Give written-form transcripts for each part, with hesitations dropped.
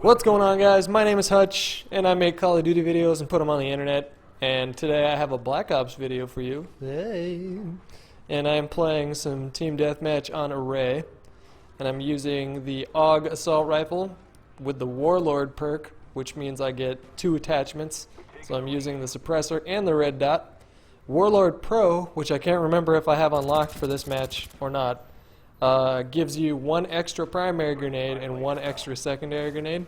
What's going on, guys? My name is Hutch, and I make Call of Duty videos and put them on the internet. And today I have a Black Ops video for you. Hey. And I am playing some Team Deathmatch on Array. And I'm using the AUG assault rifle with the Warlord perk, which means I get 2 attachments. So I'm using the suppressor and the red dot. Warlord Pro, which I can't remember if I have unlocked for this match or not, gives you 1 extra primary grenade and 1 extra secondary grenade.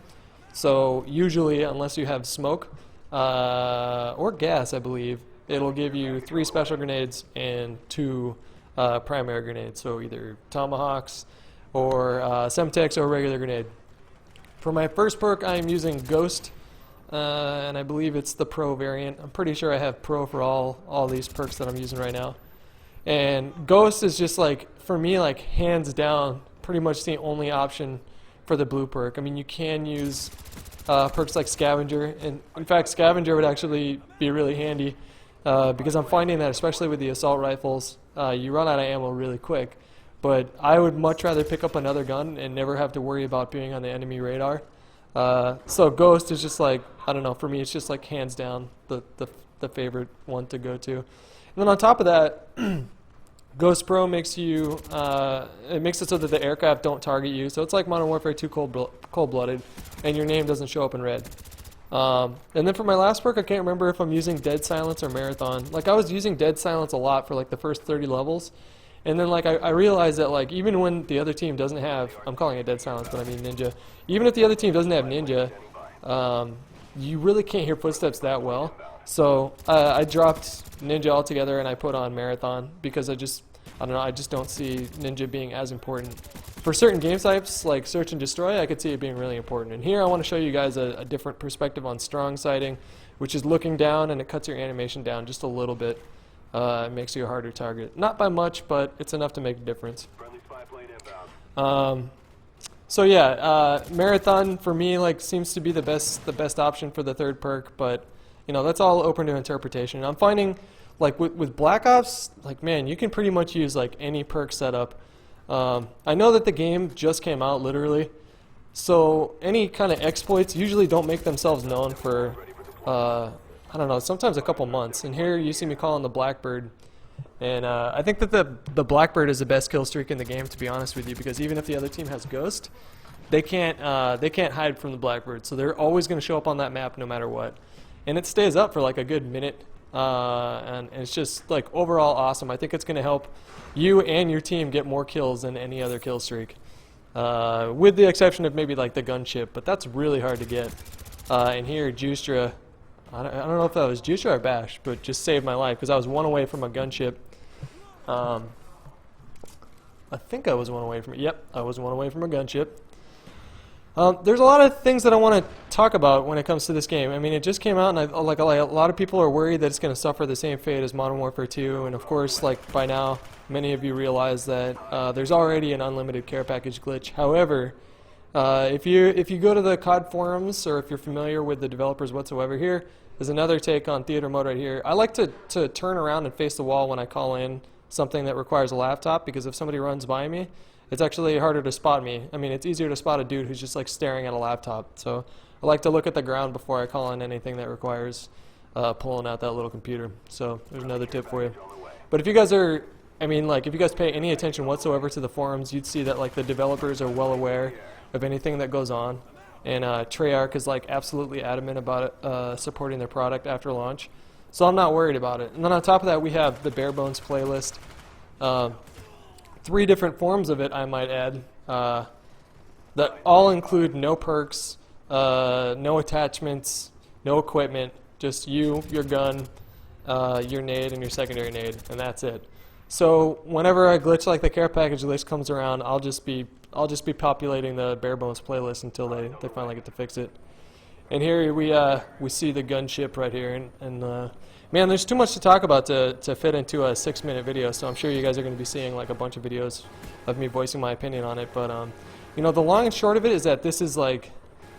So usually, unless you have smoke or gas, I believe, it'll give you 3 special grenades and 2 primary grenades. So either tomahawks or semtex or regular grenade. For my first perk, I am using Ghost, and I believe it's the Pro variant. I'm pretty sure I have Pro for all these perks that I'm using right now. And Ghost is just like, for me, like hands down, pretty much the only option for the blue perk. I mean, you can use perks like Scavenger, and in fact, Scavenger would actually be really handy because I'm finding that, especially with the assault rifles, you run out of ammo really quick. But I would much rather pick up another gun and never have to worry about being on the enemy radar. So Ghost is just like, I don't know, for me, it's just like hands down the favorite one to go to. And then on top of that, Ghost Pro makes you, it makes it so that the aircraft don't target you. So it's like Modern Warfare 2 cold-blooded, and your name doesn't show up in red. And then for my last perk, I can't remember if I'm using Dead Silence or Marathon. Like, I was using Dead Silence a lot for like the first 30 levels. And then like I realized that like even when the other team doesn't have, I'm calling it Dead Silence, but I mean Ninja. Even if the other team doesn't have Ninja, you really can't hear footsteps that well. So I dropped Ninja altogether and I put on Marathon because I don't know, I just don't see Ninja being as important. For certain game types like Search and Destroy, I could see it being really important. And here I want to show you guys a different perspective on strong sighting, which is looking down, and it cuts your animation down just a little bit. It makes you a harder target. Not by much, but it's enough to make a difference. So yeah, Marathon for me like seems to be the best option for the third perk, but you know, that's all open to interpretation. I'm finding like with Black Ops, like man, you can pretty much use like any perk setup. I know that the game just came out literally, so any kind of exploits usually don't make themselves known for I don't know, sometimes a couple months. And here you see me calling the Blackbird. And I think that the Blackbird is the best kill streak in the game, to be honest with you, because even if the other team has Ghost, they can't hide from the Blackbird. So they're always going to show up on that map no matter what. And it stays up for like a good minute. And it's just like overall awesome. I think it's going to help you and your team get more kills than any other kill streak. With the exception of maybe like the gunship, but that's really hard to get. And here, Justra, I don't know if that was Justra or Bash, but just saved my life because I was 1 away from a gunship. I think I was 1 away from it. Yep, I was 1 away from a gunship. There's a lot of things that I want to talk about when it comes to this game. I mean, it just came out, and a lot of people are worried that it's going to suffer the same fate as Modern Warfare 2. And of course, like by now, many of you realize that there's already an unlimited care package glitch. However, if you go to the COD forums, or if you're familiar with the developers whatsoever, here is another take on theater mode right here. I like to turn around and face the wall when I call in something that requires a laptop, because if somebody runs by me, it's actually harder to spot me. I mean, it's easier to spot a dude who's just like staring at a laptop. So I like to look at the ground before I call in anything that requires pulling out that little computer. So there's another tip for you. But if you guys are, I mean, like if you guys pay any attention whatsoever to the forums, you'd see that like the developers are well aware of anything that goes on, and Treyarch is like absolutely adamant about it, supporting their product after launch, so I'm not worried about it. And then on top of that, we have the bare bones playlist, 3 different forms of it, I might add, that all include no perks, no attachments, no equipment, just you, your gun, your nade, and your secondary nade, and that's it. So whenever a glitch like the care package list comes around, I'll just be populating the bare bones playlist until they finally get to fix it. And here we see the gunship right here, and man, there's too much to talk about to fit into a 6-minute video. So I'm sure you guys are going to be seeing like a bunch of videos of me voicing my opinion on it. But you know, the long and short of it is that this is like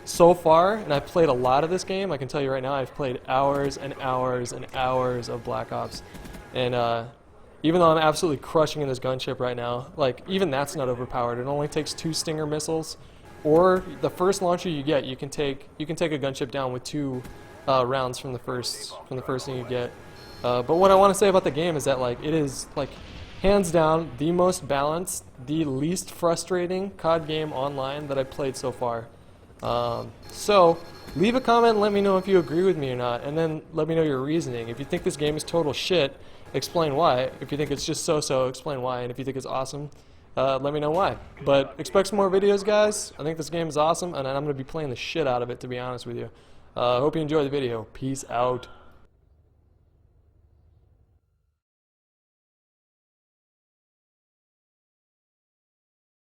so far, and I've played a lot of this game. I can tell you right now, I've played hours and hours and hours of Black Ops, and even though I'm absolutely crushing in this gunship right now, like even that's not overpowered. It only takes 2 Stinger missiles or the first launcher you get, you can take a gunship down with 2 rounds from the first thing you get. But what I want to say about the game is that like it is like hands down the most balanced, the least frustrating COD game online that I've played so far. So leave a comment and let me know if you agree with me or not, and then let me know your reasoning. If you think this game is total shit, explain why. If you think it's just so-so, explain why. And if you think it's awesome, let me know why. But expect some more videos, guys. I think this game is awesome, and I'm going to be playing the shit out of it, to be honest with you. Hope you enjoyed the video. Peace out.